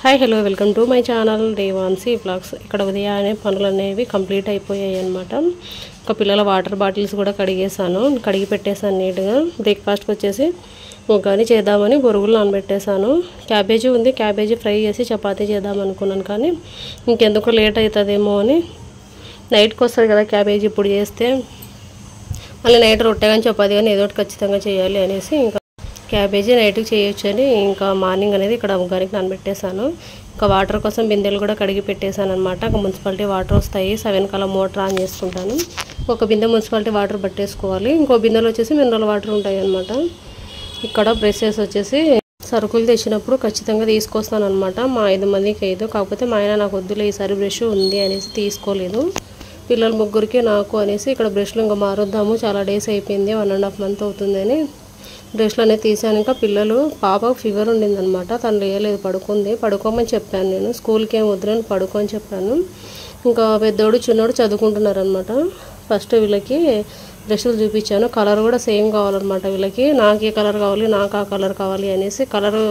Hi hello welcome to my channel Devansi vlogs. ఇక్కడ ఉదయాన్నే పనులు అనేవి కంప్లీట్ అయిపోయాయి అన్నమాట. ఇంకా పిల్లల వాటర్ బాటిల్స్ కూడా కడిగి పెట్టేశాను నీట్గా. బ్రేక్ఫాస్ట్కి వచ్చేసి ఉగ్గాని చేద్దామని బొరుగులు నానబెట్టేశాను. క్యాబేజీ ఉంది, క్యాబేజీ ఫ్రై చేసి చపాతీ చేద్దాం అనుకున్నాను, కానీ ఇంకెందుకు లేట్ అవుతుందేమో అని. నైట్కి వస్తుంది కదా క్యాబేజీ, ఇప్పుడు చేస్తే మళ్ళీ నైట్ రొట్టె కానీ చపాతీ కానీ ఏదో ఒకటి ఖచ్చితంగా చేయాలి అనేసి ఇంకా క్యాబేజీ నైట్కి చేయొచ్చు అని ఇంకా మార్నింగ్ అనేది ఇక్కడ ఉగ్గానికి నానబెట్టేశాను. ఇంకా వాటర్ కోసం బిందెలు కూడా కడిగి పెట్టేశాను అనమాట. ఇంకా మున్సిపాలిటీ వాటర్ వస్తాయి, 7 కల్లా మోటార్ ఆన్ చేసుకుంటాను. ఒక బిందె మున్సిపాలిటీ వాటర్ పట్టేసుకోవాలి, ఇంకో బిందెలో వచ్చేసి మినరల్ వాటర్ ఉంటాయి అనమాట. ఇక్కడ బ్రషెస్ వచ్చేసి సరుకులు తెచ్చినప్పుడు ఖచ్చితంగా తీసుకొస్తాను అనమాట. మా 5 మందికి 5, కాకపోతే మా ఆయన నాకు వద్దులే ఈసారి బ్రష్ ఉంది అనేసి తీసుకోలేదు. పిల్లల ముగ్గురికి నాకు అనేసి ఇక్కడ బ్రష్లు ఇంకా మారుద్దాము, చాలా డేస్ అయిపోయింది, 1.5 మంత్ అవుతుందని బ్రష్లు అనేది తీసాను. ఇంకా పిల్లలు పాపకు ఫీవర్ ఉండిందనమాట, తను లేయలేదు, పడుకోమని చెప్పాను. నేను స్కూల్కి ఏం వద్దులని పడుకోని చెప్పాను. ఇంకా పెద్దోడు చిన్నోడు చదువుకుంటున్నారనమాట. ఫస్ట్ వీళ్ళకి బ్రష్లు చూపించాను, కలర్ కూడా సేమ్ కావాలన్నమాట వీళ్ళకి. నాకు ఏ కలర్ కావాలి, నాకు ఆ కలర్ కావాలి అనేసి కలరు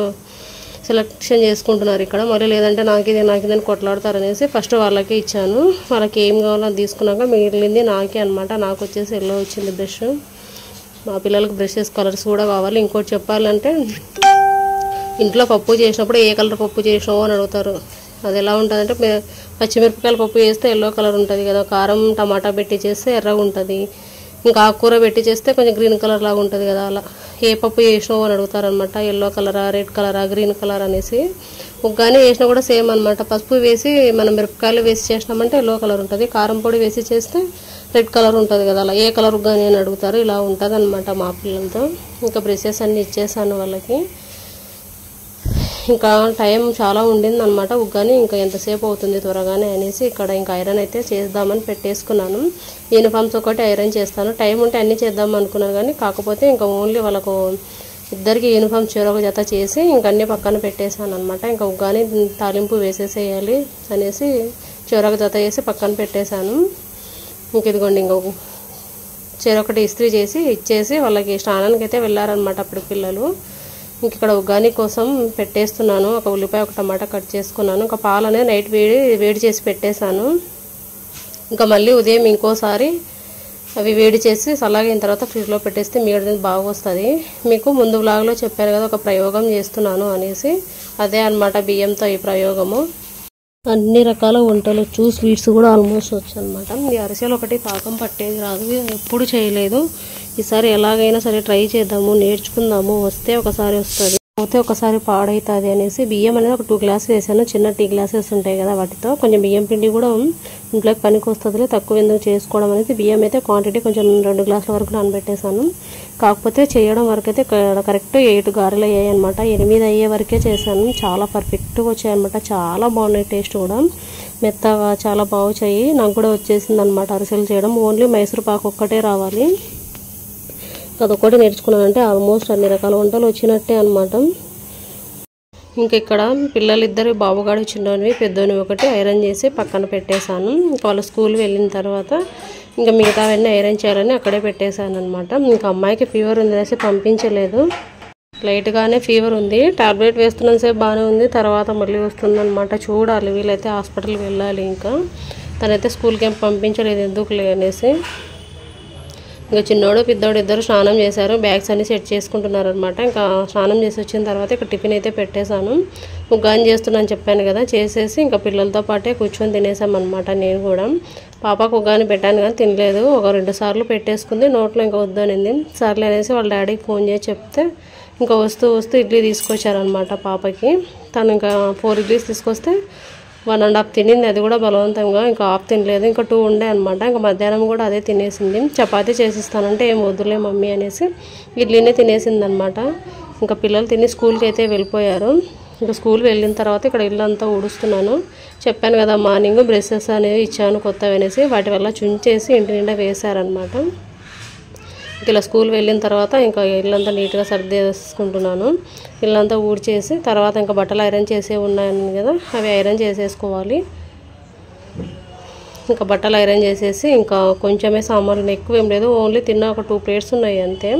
సెలెక్షన్ చేసుకుంటున్నారు ఇక్కడ. మళ్ళీ లేదంటే నాకిదని కొట్లాడతారనేసి ఫస్ట్ వాళ్ళకే ఇచ్చాను. వాళ్ళకి ఏం కావాలో అది తీసుకున్నాక మిగిలింది నాకే అనమాట. నాకు వచ్చేసి ఎల్లో వచ్చింది బ్రష్. మా పిల్లలకు బ్రషెస్ కలర్స్ కూడా కావాలి. ఇంకోటి చెప్పాలంటే, ఇంట్లో పప్పు చేసినప్పుడు ఏ కలర్ పప్పు చేసినావో అని అడుగుతారు. అది ఎలా ఉంటుందంటే, పచ్చిమిరపకాయల పప్పు చేస్తే ఎల్లో కలర్ ఉంటుంది కదా, కారం టమాటా పెట్టి చేస్తే ఎర్రగా ఉంటుంది, ఇంకా ఆకుకూర పెట్టి చేస్తే కొంచెం గ్రీన్ కలర్ లాగా ఉంటుంది కదా, అలా ఏ పప్పు చేసినావో అని అడుగుతారనమాట. ఎల్లో కలరా, రెడ్ కలరా, గ్రీన్ కలర్ అనేసి. ఉగ్గాని వేసినా కూడా సేమ్ అనమాట. పసుపు వేసి మనం మిరపకాయలు వేసి చేసినామంటే ఎల్లో కలర్ ఉంటుంది, కారం పొడి వేసి చేస్తే రెడ్ కలర్ ఉంటుంది కదా, అలా ఏ కలర్ ఉగ్గాని అని అడుగుతారు. ఇలా ఉంటుంది అనమాట మా పిల్లలతో. ఇంకా బ్రషెస్ అన్నీ ఇచ్చేసాను వాళ్ళకి. ఇంకా టైం చాలా ఉండింది అనమాట ఉగ్గాని, ఇంకా ఎంతసేపు అవుతుంది త్వరగానే అనేసి ఇక్కడ ఇంకా ఐరన్ అయితే చేద్దామని పెట్టేసుకున్నాను. యూనిఫామ్స్ ఒకటి ఐరన్ చేస్తాను, టైం ఉంటే అన్నీ చేద్దాం అనుకున్నాను, కానీ కాకపోతే ఇంకా ఓన్లీ వాళ్ళకు ఇద్దరికి యూనిఫామ్ చెరొక జత చేసి ఇంక అన్నీ పక్కన పెట్టేశాను అనమాట. ఇంకా ఉగ్గాని తాలింపు వేసేసేయాలి అనేసి చెరొక జత చేసి పక్కన పెట్టేశాను. ఇంక ఇదిగోండి, ఇంక చెరొకటి ఇస్త్రీ చేసి ఇచ్చేసి వాళ్ళకి స్నానానికి అయితే వెళ్ళారనమాట అప్పుడు పిల్లలు. ఇంక ఇక్కడ ఉగ్గాని కోసం పెట్టేస్తున్నాను. ఒక ఉల్లిపాయ, ఒక టమాటా కట్ చేసుకున్నాను. ఇంకా పాలు అనేది నైట్ వేడి చేసి పెట్టేశాను. ఇంకా మళ్ళీ ఉదయం ఇంకోసారి అవి వేడి చేసి చల్లగిన తర్వాత ఫ్రిడ్జ్లో పెట్టేస్తే మీగడ బాగా వస్తుంది. మీకు ముందు వ్లాగ్లో చెప్పాను కదా ఒక ప్రయోగం చేస్తున్నాను అనేసి, అదే అనమాట బియ్యంతో ఈ ప్రయోగము. అన్ని రకాల వంటలు వచ్చు, స్వీట్స్ కూడా ఆల్మోస్ట్ వచ్చు అనమాట. ఈ అరిసెలు ఒకటి పాకం పట్టేది రాదు, ఎప్పుడు చేయలేదు. ఈసారి ఎలాగైనా సరే ట్రై చేద్దాము, నేర్చుకుందాము, వస్తే ఒకసారి వస్తుంది, పోతే ఒకసారి పాడవుతుంది అనేసి బియ్యం అనేది ఒక 2 గ్లాసులు వేసాను. చిన్న టీ గ్లాసెస్ ఉంటాయి కదా, వాటితో కొంచెం బియ్యం పిండి కూడా ఇంట్లోకి పనికి వస్తుంది, తక్కువ ఎందుకు చేసుకోవడం అనేది. బియ్యం అయితే క్వాంటిటీ కొంచెం 2 గ్లాసుల వరకు నానబెట్టేశాను. కాకపోతే చేయడం వరకు అయితే కరెక్ట్ 8 గారెలు అయ్యాయి అనమాట. 8 అయ్యే వరకే చేశాను. చాలా పర్ఫెక్ట్గా వచ్చాయన్నమాట, చాలా బాగున్నాయి, టేస్ట్ కూడా మెత్తగా చాలా బాగా వచ్చాయి. నాకు కూడా వచ్చేసింది అనమాట అరిసెలు చేయడం. ఓన్లీ మైసూర్ పాకు ఒక్కటే రావాలి, అదొక్కటి నేర్చుకున్నానంటే ఆల్మోస్ట్ అన్ని రకాల వంటలు వచ్చినట్టే అనమాట. ఇంకా ఇక్కడ పిల్లలిద్దరు, బాబుగాడు చిన్నవి పెద్దోని ఒకటి ఐరన్ చేసి పక్కన పెట్టేశాను. ఇంకా వాళ్ళ స్కూల్ వెళ్ళిన తర్వాత ఇంకా మిగతావన్నీ ఐరన్ చేయాలని అక్కడే పెట్టేశాను అనమాట. ఇంకా అమ్మాయికి ఫీవర్ ఉంది అనేసి పంపించలేదు, లైట్గానే ఫీవర్ ఉంది, టాబ్లెట్ వేస్తున్నంత సేపు బాగానే ఉంది, తర్వాత మళ్ళీ వస్తుంది అనమాట. చూడాలి, వీళ్ళైతే హాస్పిటల్కి వెళ్ళాలి. ఇంకా తనైతే స్కూల్కి ఏం పంపించలేదు, ఎందుకులే అనేసి. ఇంకా చిన్నోడు పెద్దోడు ఇద్దరు స్నానం చేశారు, బ్యాగ్స్ అన్ని సెట్ చేసుకుంటున్నారు అనమాట. ఇంకా స్నానం చేసి వచ్చిన తర్వాత ఇక్కడ టిఫిన్ అయితే పెట్టేశాను. ఉగ్గాని చేస్తున్నాను చెప్పాను కదా, చేసేసి ఇంకా పిల్లలతో పాటే కూర్చొని తినేసామన్నమాట. నేను కూడా పాపకు ఉగ్గాని పెట్టాను కానీ తినలేదు, ఒక 2 సార్లు పెట్టేసుకుంది, నోట్లో ఇంకా వద్దనింది. సర్లే అనేసి వాళ్ళ డాడీకి ఫోన్ చేసి చెప్తే ఇంకా వస్తూ ఇడ్లీ తీసుకొచ్చారనమాట పాపకి. తను ఇంకా 4 ఇడ్లీస్ తీసుకొస్తే 1.5 తినింది, అది కూడా బలవంతంగా. ఇంకా హాఫ్ తినలేదు, ఇంకా 2 ఉండే అనమాట. ఇంకా మధ్యాహ్నం కూడా అదే తినేసింది. చపాతీ చేసిస్తానంటే ఏం వద్దులే మమ్మీ అనేసి ఇడ్లీనే తినేసింది అనమాట. ఇంకా పిల్లలు తిని స్కూల్కి అయితే వెళ్ళిపోయారు. ఇంకా స్కూల్ వెళ్ళిన తర్వాత ఇక్కడ ఇల్లు అంతా ఊడుస్తున్నాను. చెప్పాను కదా మార్నింగ్ బ్రషెస్ అనేవి ఇచ్చాను కొత్తవి అనేసి, వాటి వల్ల చుంచేసి ఇంటి నిండా వేశారనమాట. ఇలా స్కూల్ వెళ్ళిన తర్వాత ఇంకా ఇల్లంతా నీట్గా సర్దేసుకుంటున్నాను. ఇల్లంతా ఊడ్చేసి తర్వాత ఇంకా బట్టలు ఐరన్ చేసే ఉన్నాయని కదా, అవి ఐరన్ చేసేసుకోవాలి. ఇంకా బట్టలు ఐరన్ చేసేసి ఇంకా కొంచెమే సామాన్లు ఎక్కువ ఏం లేదు, ఓన్లీ తిన్న ఒక 2 ప్లేట్స్ ఉన్నాయి అంతే.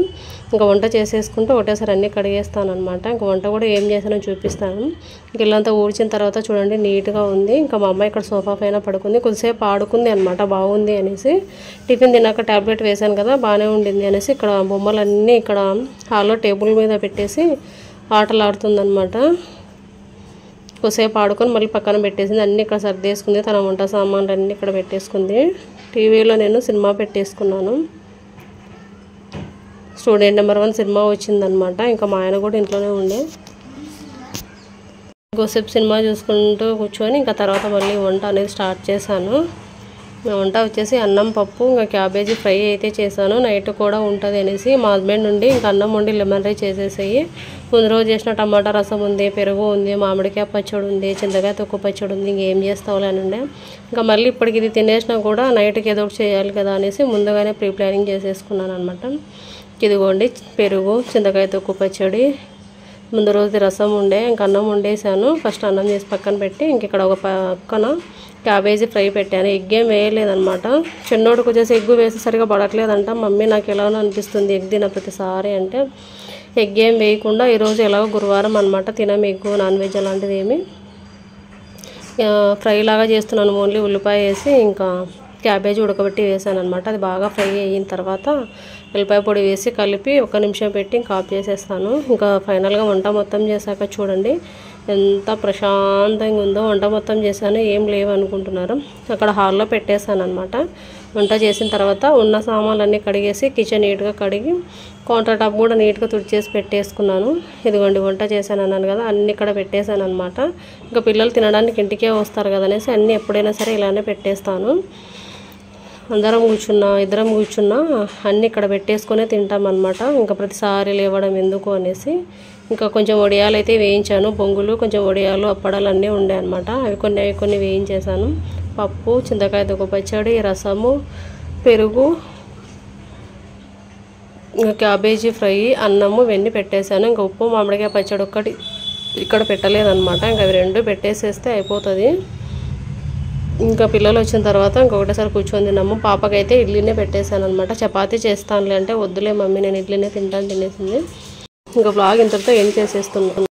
ఇంకా వంట చేసేసుకుంటే ఒకటేసారి అన్నీ కడిగేస్తాను అనమాట. ఇంకా వంట కూడా ఏం చేసానో చూపిస్తాను. ఇంక ఇల్లంతా ఊడ్చిన తర్వాత చూడండి నీట్గా ఉంది. ఇంకా మా అమ్మాయి ఇక్కడ సోఫా పైన పడుకుంది, కొద్దిసేపు ఆడుకుంది అనమాట, బాగుంది అనేసి. టిఫిన్ తిన్నాక ట్యాబ్లెట్ వేసాను కదా, బాగానే ఉండింది అనేసి ఇక్కడ బొమ్మలన్నీ ఇక్కడ హాల్లో టేబుల్ మీద పెట్టేసి ఆటలు ఆడుతుందన్నమాట. కొద్దిసేపు ఆడుకొని మళ్ళీ పక్కన పెట్టేసింది, అన్నీ ఇక్కడ సర్దేసుకుంది, తన వంట సామాన్లు అన్నీ ఇక్కడ పెట్టేసుకుంది. టీవీలో నేను సినిమా పెట్టేసుకున్నాను, స్టూడెంట్ నెంబర్ 1 సినిమా వచ్చిందనమాట. ఇంకా మా ఆయన కూడా ఇంట్లోనే ఉండే, కొద్దిసేపు సినిమా చూసుకుంటూ కూర్చొని ఇంకా తర్వాత మళ్ళీ వంట అనేది స్టార్ట్ చేశాను. వంట వచ్చేసి అన్నం పప్పు ఇంకా క్యాబేజీ ఫ్రై అయితే చేశాను, నైట్ కూడా ఉంటుంది అనేసి మా హస్బెండ్ నుండి ఇంకా అన్నం వండి లెమన్ రైస్ చేసేసాయి. ముందు రోజు చేసిన టమాటా రసం ఉంది, పెరుగు ఉంది, మామిడికాయ పచ్చడి ఉంది, చింతకాయ తొక్కు పచ్చడి ఉంది, ఇంకేం చేస్తావులే అని ఉండే. ఇంకా మళ్ళీ ఇప్పటికి ఇది తినేసినా కూడా నైట్కి ఏదో ఒకటి చేయాలి కదా అనేసి ముందుగానే ప్రీ ప్లానింగ్ చేసేసుకున్నాను అనమాట. ఇదిగోండి పెరుగు, చింతకాయ తొక్కు పచ్చడి, ముందు రోజు రసం ఉండే, ఇంకా అన్నం వండేసాను. ఫస్ట్ అన్నం చేసి పక్కన పెట్టి ఇంక ఇక్కడ ఒక పక్కన క్యాబేజీ ఫ్రై పెట్టాను. ఎగ్ ఏం వేయలేదనమాట. చిన్నోడికి వచ్చేసి ఎగ్గు వేసేసరిగా పడట్లేదంట. మమ్మీ నాకు ఎలానో అనిపిస్తుంది ఎగ్ తిన ప్రతిసారి అంటే, ఎగ్ ఏం వేయకుండా ఈరోజు ఎలాగో గురువారం అనమాట, తినం ఎగ్గు నాన్ వెజ్ అలాంటిది ఏమి. ఫ్రై లాగా చేస్తున్నాను, ఓన్లీ ఉల్లిపాయ వేసి ఇంకా క్యాబేజీ ఉడకబెట్టి వేసాను అనమాట. అది బాగా ఫ్రై అయిన తర్వాత ఉల్లిపాయ పొడి వేసి కలిపి 1 నిమిషం పెట్టి ఇంకా ఆఫ్ చేసేస్తాను. ఇంకా ఫైనల్గా వంట మొత్తం చేశాక చూడండి ఎంత ప్రశాంతంగా ఉందో. వంట మొత్తం చేశాను, ఏం లేవు అనుకుంటున్నారు, అక్కడ హాల్లో పెట్టేశాను అనమాట. వంట చేసిన తర్వాత ఉన్న సామాన్లన్నీ కడిగేసి కిచెన్ నీట్గా కడిగి కౌంటర్ టాప్ కూడా నీట్గా తుడిచేసి పెట్టేసుకున్నాను. ఇదిగోండి వంట చేశాను అన్నాను కదా, అన్నీ ఇక్కడ పెట్టేశాను అనమాట. ఇంకా పిల్లలు తినడానికి ఇంటికే వస్తారు కదా అనేసి అన్నీ ఎప్పుడైనా సరే ఇలానే పెట్టేస్తాను. ఇద్దరం కూర్చున్నా అన్నీ ఇక్కడ పెట్టేసుకునే తింటాం అనమాట. ఇంకా ప్రతిసారి లేవడం ఎందుకు అనేసి ఇంకా కొంచెం వడియాలు అయితే వేయించాను, బొంగులు, కొంచెం వడియాలు, అప్పడాలు అన్నీ ఉండే అనమాట. అవి కొన్ని వేయించేసాను. పప్పు, చింతకాయ తొక్కు పచ్చడి, రసము, పెరుగు, ఇంకా క్యాబేజీ ఫ్రై, అన్నము ఇవన్నీ పెట్టేశాను. ఇంకా ఉప్పు మామిడికాయ పచ్చడి ఒక్కటి ఇక్కడ పెట్టలేదన్నమాట. ఇంకా అవి 2 పెట్టేసేస్తే అయిపోతుంది. ఇంకా పిల్లలు వచ్చిన తర్వాత ఇంకొకటేసారి కూర్చొని తిన్నాము. పాపకైతే ఇడ్లీనే పెట్టేశాను అనమాట. చపాతీ చేస్తానులే అంటే వద్దులే మమ్మీ నేను ఇడ్లీనే తింటాను తినేసింది. ఇంకా బ్లాగ్ ఇంతటితో ఏం చేసేస్తున్నాను.